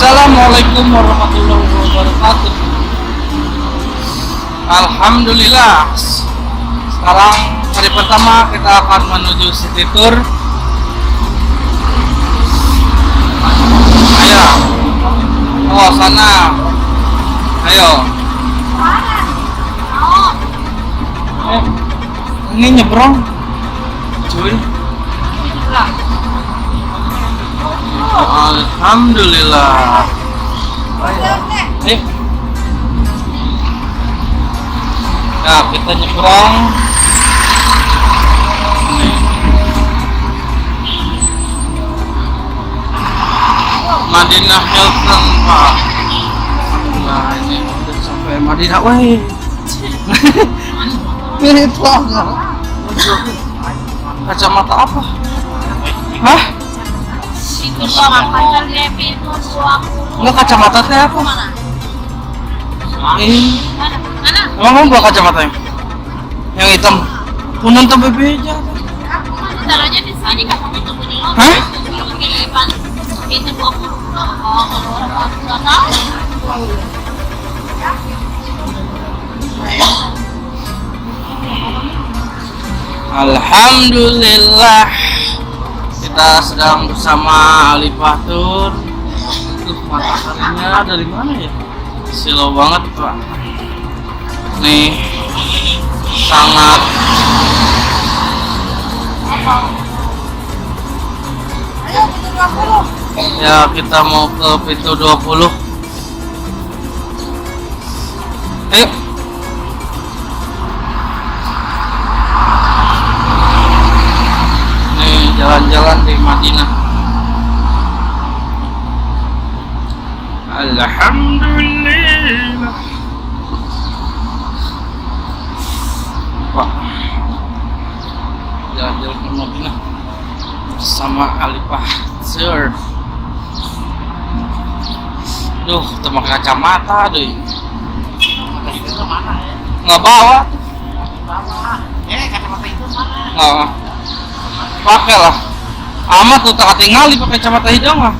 Assalamualaikum warahmatullahi wabarakatuh. Alhamdulillah. Sekarang hari pertama kita akan menuju city tour. Ayo. Oh, sana. Ayo. Ini nyebrang. Cuy. Alhamdulillah. Ayo. Nah, kita nyebrang. Madinah Hilton, Pak. Nah, ini udah sampai Madinah, weh. Mirip banget. Kacamata apa? Hah? Enggak, kacamata teh apa? Ini. Emang kamu bawa kacamata yang hitam? Punten tambah beja. Caranya di sini katanya itu punya lo. Hah? Itu 20. Oh, kalau orang enggak tahu. Alhamdulillah, kita sedang bersama Alifah Tour. Tuh, mataharinya dari mana ya? Silau banget, Pak. Nih, sangat ya, kita mau ke pintu 20. Ayo. Nih, jalan-jalan di Madinah. Alhamdulillah. Pak, jalan-jalan ke Madinah bersama Alifah Tour. Duh, teman kacamata deh. Itu mana ya? Nggak bawa. Kacamata itu mana? Nggak. Pakai lah. Amat tuh tak tinggal pakai kacamata hidung lah.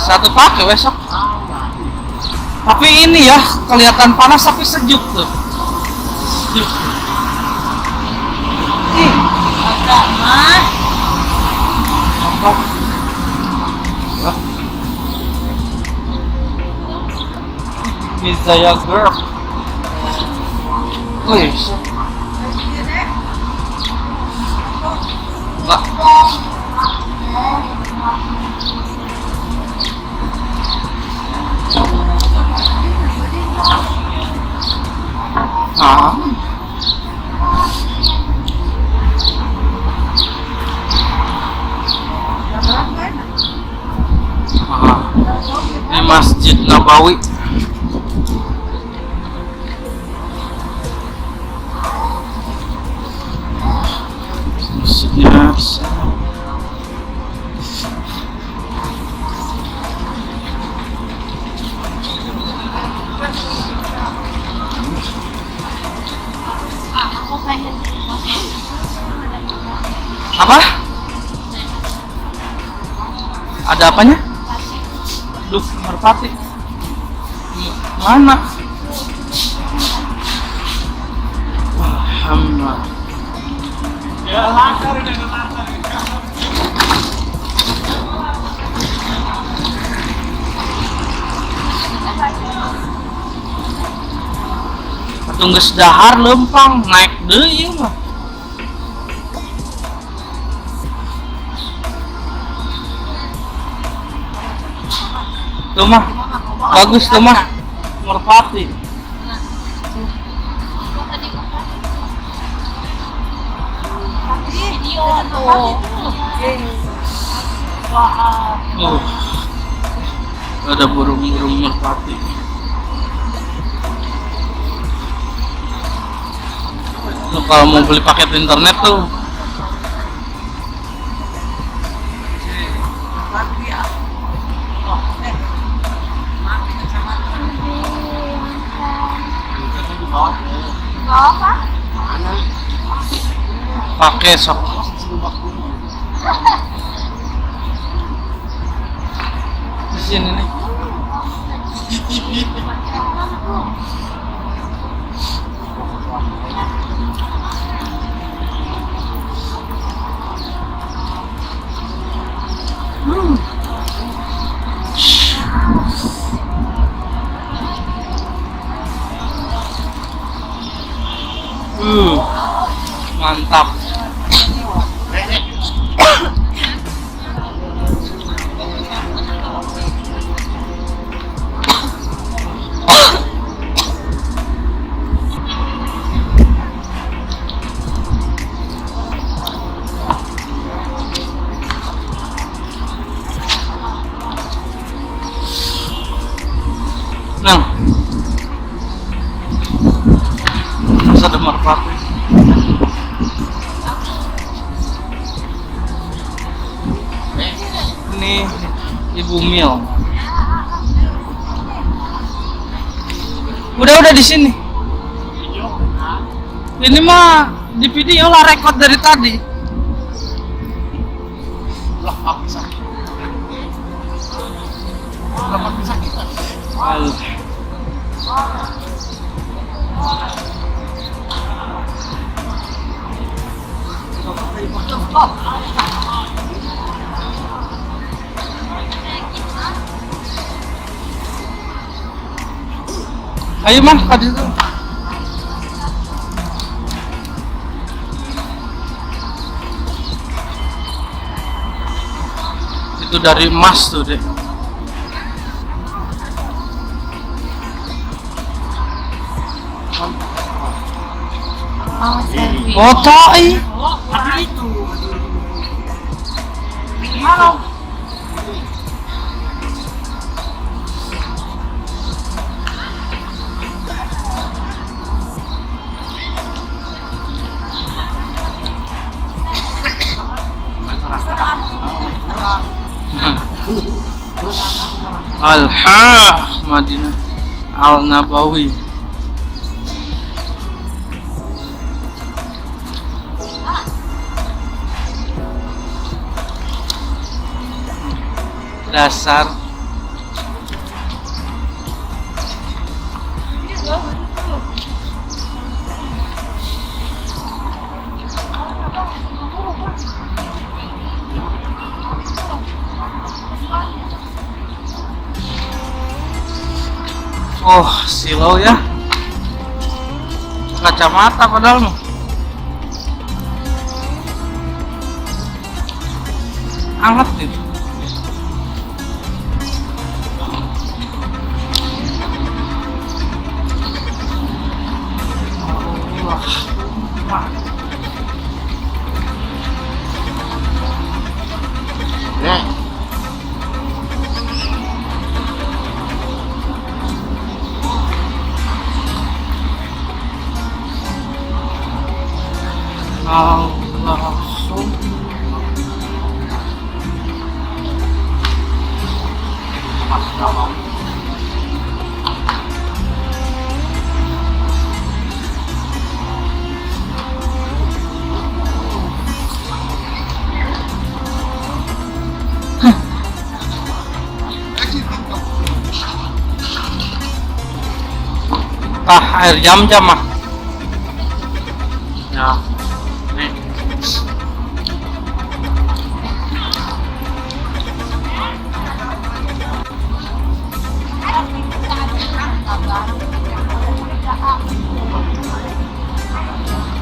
Satu pakai besok. Tapi ini ya kelihatan panas tapi sejuk tuh. Sejuk. Ada mah. Apa? Mizaya girl. Wih. Enggak. Ah. Ini Masjid Nabawi. Masjidnya di sana. Aku pengen. Apa? Ada apanya? Duh, merpati. Mana? Alhamdulillah. Ya, lancar udah lancar. Tunggu sedahar lempang naik deui mah. Tuh mah bagus tuh mah merpati. Video tuh. Wah. Ada burung-burung merpati. Tuh, kalau mau beli paket internet tuh pakai sok. sini nih. Mantap. Nah, masa ada merpati. Ini Ibu Mil. Udah di sini. Ini mah di video lah, rekod dari tadi. Lah, aku sakit. Dapat sakit. Aduh. Ayo mah, ke situ. Itu dari emas tuh deh. Oh, selfie. Foto Tapi itu. Mana? Al-Hah Madinah Al-Nabawi. Dasar oh, silau ya. Kacamata padahal mah. Anget itu. Ya. Allahum air jam-jam mah. Ya. Nih.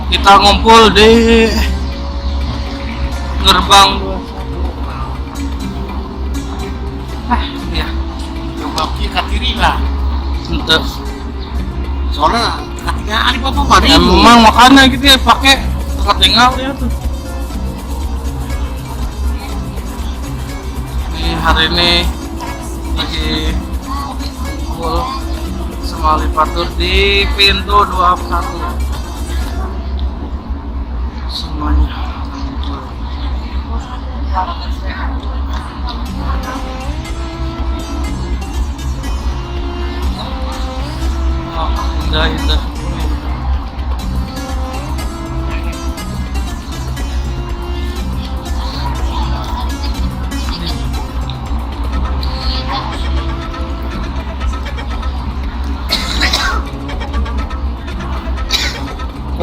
Kita ngumpul di gerbang 21. Iya. Coba kita kiri lah. Untuk Soalnya ketika hari papa hari ya, memang makanya gitu ya pakai ketinggal ya tuh. Ini hari ini lagi kumpul sama Lipatur di pintu 21 semuanya. Oh, indah.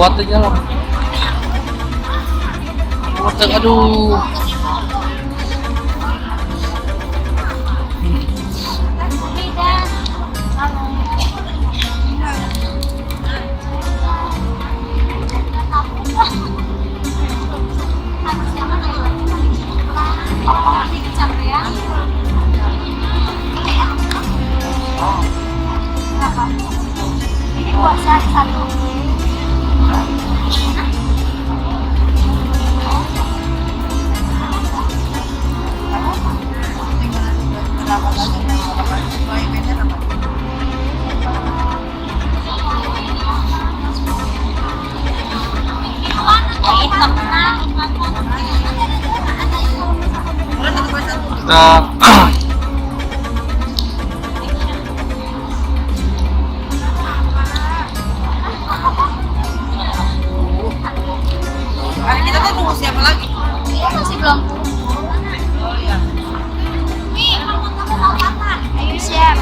buat aja lah. Buat aduh. Ini puasa satu. Kita Kita tuh tunggu siapa lagi? Iya masih belum. Nih, kamu mau makan? Ayo siap.